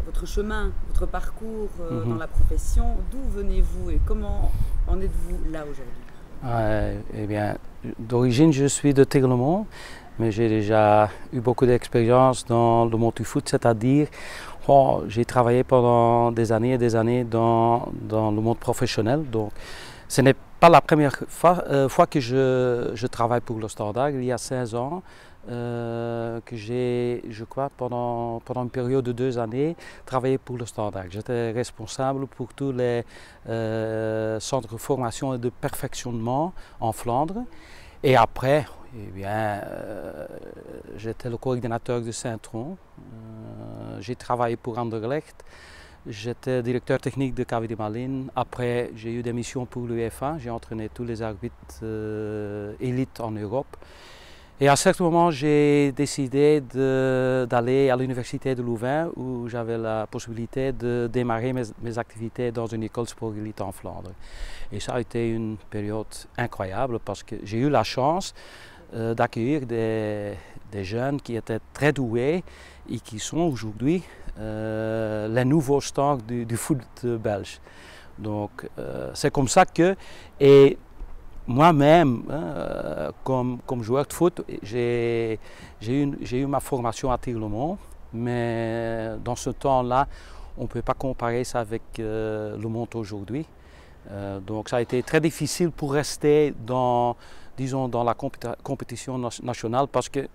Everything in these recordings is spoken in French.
votre chemin, votre parcours dans la profession. D'où venez-vous et comment en êtes-vous là aujourd'hui? Eh bien, d'origine, je suis de Tegelemont, mais j'ai déjà eu beaucoup d'expérience dans le monde du foot, c'est-à-dire j'ai travaillé pendant des années et des années dans le monde professionnel. Donc, ce n'est pas la première fois que je travaille pour le Standard. Il y a 16 ans que j'ai, je crois, pendant une période de 2 années, travaillé pour le Standard. J'étais responsable pour tous les centres de formation et de perfectionnement en Flandre. Et après, eh bien, j'étais le coordinateur de Saint-Tron. J'ai travaillé pour Anderlecht. J'étais directeur technique de KVD Malines. Après, j'ai eu des missions pour l'UEFA. J'ai entraîné tous les arbitres élites en Europe. Et à un certain moment, j'ai décidé d'aller à l'université de Louvain où j'avais la possibilité de démarrer mes activités dans une école sport élite en Flandre. Et ça a été une période incroyable parce que j'ai eu la chance d'accueillir des jeunes qui étaient très doués et qui sont aujourd'hui les nouveaux stars du foot belge. Donc c'est comme ça que, et moi-même, comme joueur de foot, j'ai eu ma formation à Tegelemont, mais dans ce temps-là, on ne peut pas comparer ça avec le monde aujourd'hui. Donc ça a été très difficile pour rester dans la compétition nationale parce que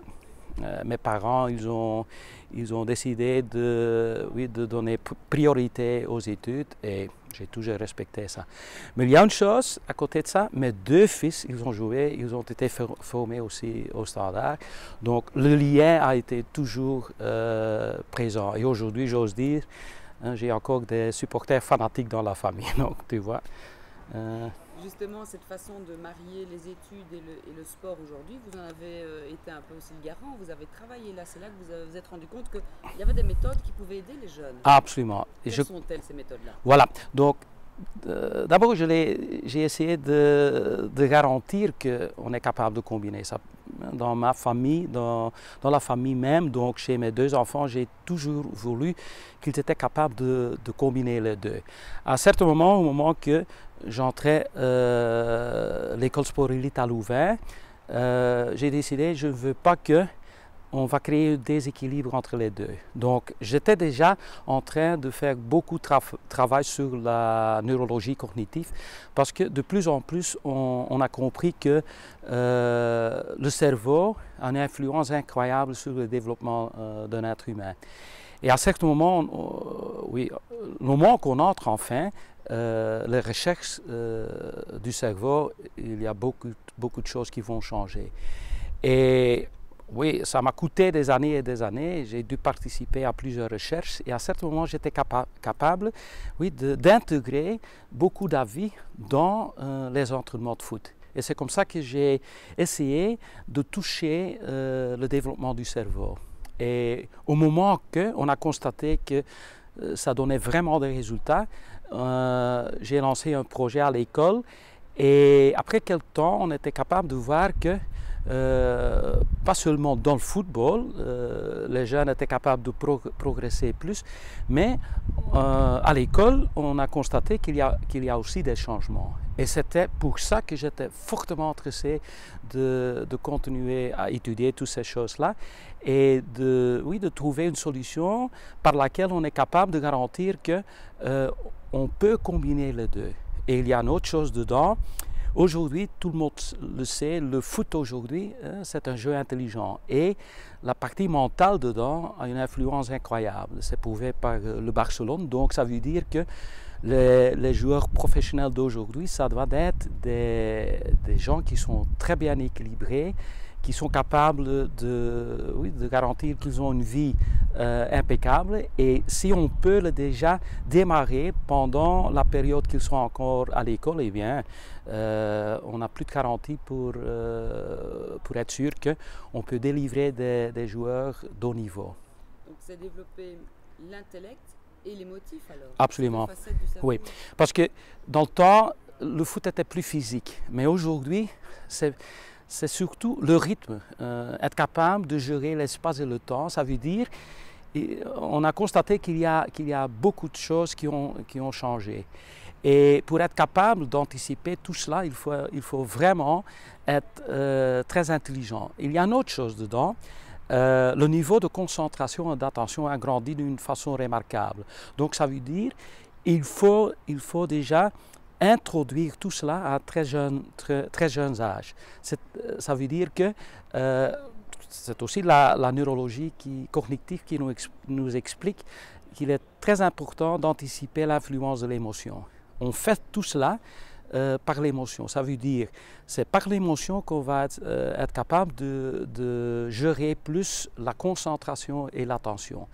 mes parents, ils ont décidé de donner priorité aux études et j'ai toujours respecté ça. Mais il y a une chose, à côté de ça, mes 2 fils, ils ont joué, ils ont été formés aussi au Standard. Donc le lien a été toujours présent. Et aujourd'hui, j'ose dire, j'ai encore des supporters fanatiques dans la famille. Donc tu vois. Justement, cette façon de marier les études et le sport aujourd'hui, vous en avez été un peu aussi le garant, vous avez travaillé là, c'est là que vous vous êtes rendu compte qu'il y avait des méthodes qui pouvaient aider les jeunes. Absolument. Quelles sont-elles ces méthodes-là? Voilà, donc d'abord j'ai essayé de garantir qu'on est capable de combiner ça. Dans ma famille, dans la famille même, donc chez mes 2 enfants, j'ai toujours voulu qu'ils étaient capables de combiner les deux. À un certain moment, au moment que j'entrais l'école sport élite à Louvain, j'ai décidé je ne veux pas qu'on va créer un déséquilibre entre les deux. Donc j'étais déjà en train de faire beaucoup de travail sur la neurologie cognitive parce que de plus en plus on a compris que le cerveau a une influence incroyable sur le développement d'un être humain. Et à certains moments, oui, le moment qu'on entre enfin, les recherches du cerveau, il y a beaucoup de choses qui vont changer. Et oui, ça m'a coûté des années et des années. J'ai dû participer à plusieurs recherches et à certains moments, j'étais capable oui, d'intégrer beaucoup d'avis dans les entraînements de foot. Et c'est comme ça que j'ai essayé de toucher le développement du cerveau. Et au moment qu'on a constaté que ça donnait vraiment des résultats, j'ai lancé un projet à l'école et après quelques temps, on était capable de voir que pas seulement dans le football, les jeunes étaient capables de progresser plus, mais à l'école, on a constaté qu'il y a aussi des changements. Et c'était pour ça que j'étais fortement intéressé de continuer à étudier toutes ces choses-là et de trouver une solution par laquelle on est capable de garantir qu'on peut combiner les deux. Et il y a une autre chose dedans. Aujourd'hui, tout le monde le sait, le foot aujourd'hui, c'est un jeu intelligent et la partie mentale dedans a une influence incroyable. C'est prouvé par le Barcelone, donc ça veut dire que les joueurs professionnels d'aujourd'hui, ça doit être des gens qui sont très bien équilibrés, qui sont capables de garantir qu'ils ont une vie impeccable. Et si on peut déjà démarrer pendant la période qu'ils sont encore à l'école, eh bien, on n'a plus de garantie pour être sûr qu'on peut délivrer des joueurs de haut niveau. Donc c'est développer l'intellect et les motifs alors? Absolument. Oui, parce que dans le temps, le foot était plus physique, mais aujourd'hui, c'est surtout le rythme, être capable de gérer l'espace et le temps. Ça veut dire on a constaté qu'il y a beaucoup de choses qui ont changé. Et pour être capable d'anticiper tout cela, il faut vraiment être très intelligent. Il y a une autre chose dedans. Le niveau de concentration et d'attention a grandi d'une façon remarquable. Donc ça veut dire qu'il faut déjà introduire tout cela à très jeunes âges. Ça veut dire que c'est aussi la neurologie cognitive qui nous explique qu'il est très important d'anticiper l'influence de l'émotion. On fait tout cela par l'émotion. Ça veut dire c'est par l'émotion qu'on va être capable de gérer plus la concentration et l'attention.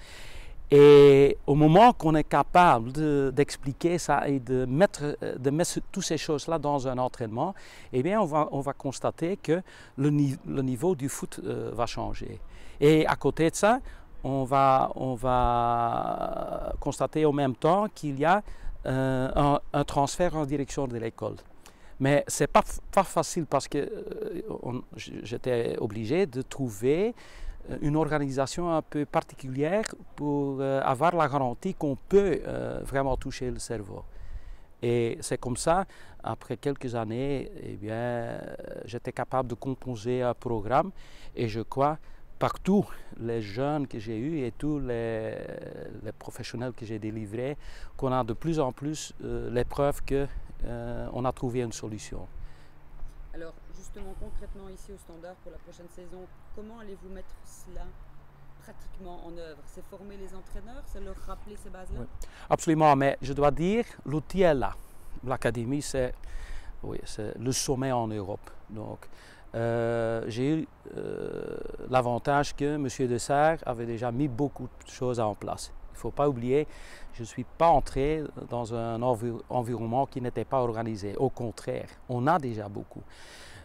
Et au moment qu'on est capable d'expliquer ça et de mettre toutes ces choses-là dans un entraînement, eh bien on va constater que le niveau du foot va changer. Et à côté de ça, on va constater en même temps qu'il y a un transfert en direction de l'école. Mais ce n'est pas facile parce que j'étais obligé de trouver une organisation un peu particulière pour avoir la garantie qu'on peut vraiment toucher le cerveau. Et c'est comme ça, après quelques années, eh bien, j'étais capable de composer un programme et je crois partout les jeunes que j'ai eus et tous les professionnels que j'ai délivrés, qu'on a de plus en plus les preuves qu'on a trouvé une solution. Alors justement, concrètement ici au Standard pour la prochaine saison, comment allez-vous mettre cela pratiquement en œuvre? C'est former les entraîneurs, c'est leur rappeler ces bases-là? Oui, absolument, mais je dois dire, l'outil est là. L'académie, c'est le sommet en Europe. Donc, j'ai eu l'avantage que M. Dessert avait déjà mis beaucoup de choses en place. Il ne faut pas oublier, je ne suis pas entré dans un environnement qui n'était pas organisé. Au contraire, on a déjà beaucoup.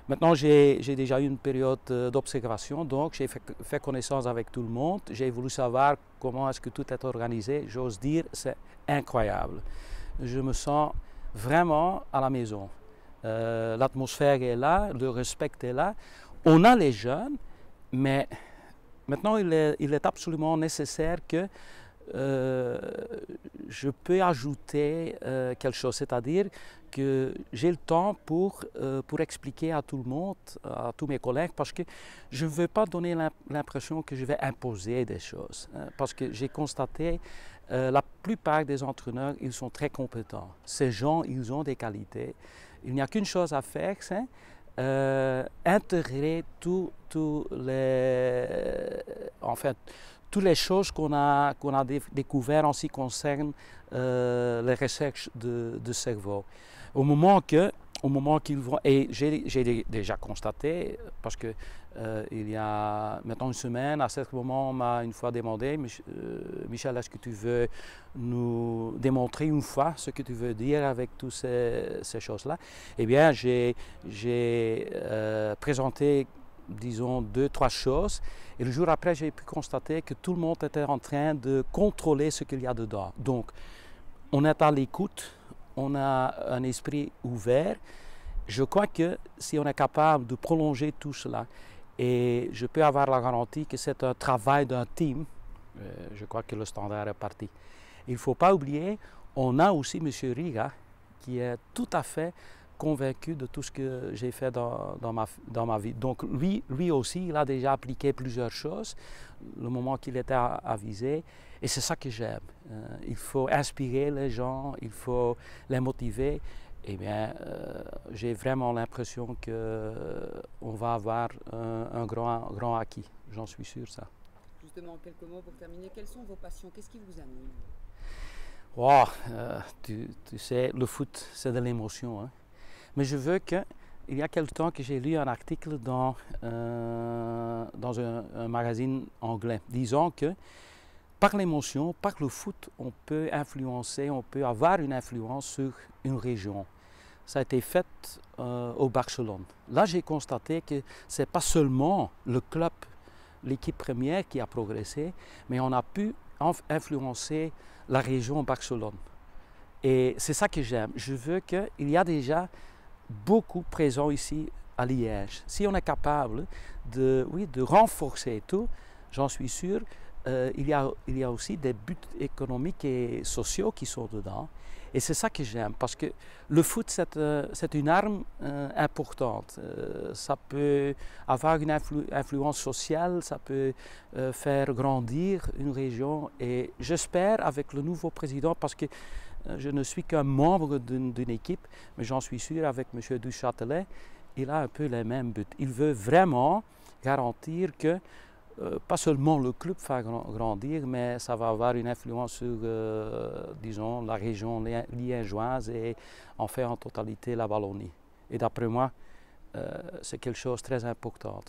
Maintenant, j'ai déjà eu une période d'observation, donc j'ai fait connaissance avec tout le monde. J'ai voulu savoir comment est-ce que tout est organisé. J'ose dire, c'est incroyable. Je me sens vraiment à la maison. L'atmosphère est là, le respect est là. On a les jeunes, mais maintenant il est absolument nécessaire que je peux ajouter quelque chose, c'est-à-dire que j'ai le temps pour expliquer à tout le monde, à tous mes collègues, parce que je ne veux pas donner l'impression que je vais imposer des choses, parce que j'ai constaté la plupart des entraîneurs, ils sont très compétents. Ces gens, ils ont des qualités. Il n'y a qu'une chose à faire, c'est intégrer toutes les choses qu'on a découvertes en ce qui concerne les recherches de cerveau. Au moment qu'ils vont, et j'ai déjà constaté, parce que il y a maintenant une semaine, à certain moment, on m'a une fois demandé, Michel, est-ce que tu veux nous démontrer une fois ce que tu veux dire avec toutes ces choses-là? Eh bien, j'ai présenté, disons, 2-3 choses, et le jour après, j'ai pu constater que tout le monde était en train de contrôler ce qu'il y a dedans. Donc, on est à l'écoute, on a un esprit ouvert. Je crois que si on est capable de prolonger tout cela, et je peux avoir la garantie que c'est un travail d'un team, je crois que le Standard est parti. Il ne faut pas oublier, on a aussi M. Riga, qui est tout à fait convaincu de tout ce que j'ai fait dans ma vie. Donc lui aussi, il a déjà appliqué plusieurs choses, le moment qu'il était avisé, et c'est ça que j'aime. Il faut inspirer les gens, il faut les motiver. Eh bien, j'ai vraiment l'impression qu'on va avoir un grand acquis, j'en suis sûr ça. Justement, quelques mots pour terminer, quelles sont vos passions? Qu'est-ce qui vous anime? Wow, tu sais, le foot, c'est de l'émotion. Hein? Mais je veux il y a quelque temps que j'ai lu un article dans un magazine anglais, disant que par l'émotion, par le foot, on peut influencer, on peut avoir une influence sur une région. Ça a été fait au Barcelone. Là, j'ai constaté que ce n'est pas seulement le club, l'équipe première qui a progressé, mais on a pu influencer la région Barcelone. Et c'est ça que j'aime. Je veux qu'il y a déjà beaucoup présent ici à Liège. Si on est capable de renforcer tout, j'en suis sûr, il y a aussi des buts économiques et sociaux qui sont dedans. Et c'est ça que j'aime, parce que le foot, c'est une arme importante. Ça peut avoir une influence sociale, ça peut faire grandir une région. Et j'espère, avec le nouveau président, parce que je ne suis qu'un membre d'une équipe, mais j'en suis sûr, avec M. Duchâtelet, il a un peu les mêmes buts. Il veut vraiment garantir que pas seulement le club va grandir, mais ça va avoir une influence sur, disons, la région liégeoise et en fait en totalité la Wallonie. Et d'après moi, c'est quelque chose de très important.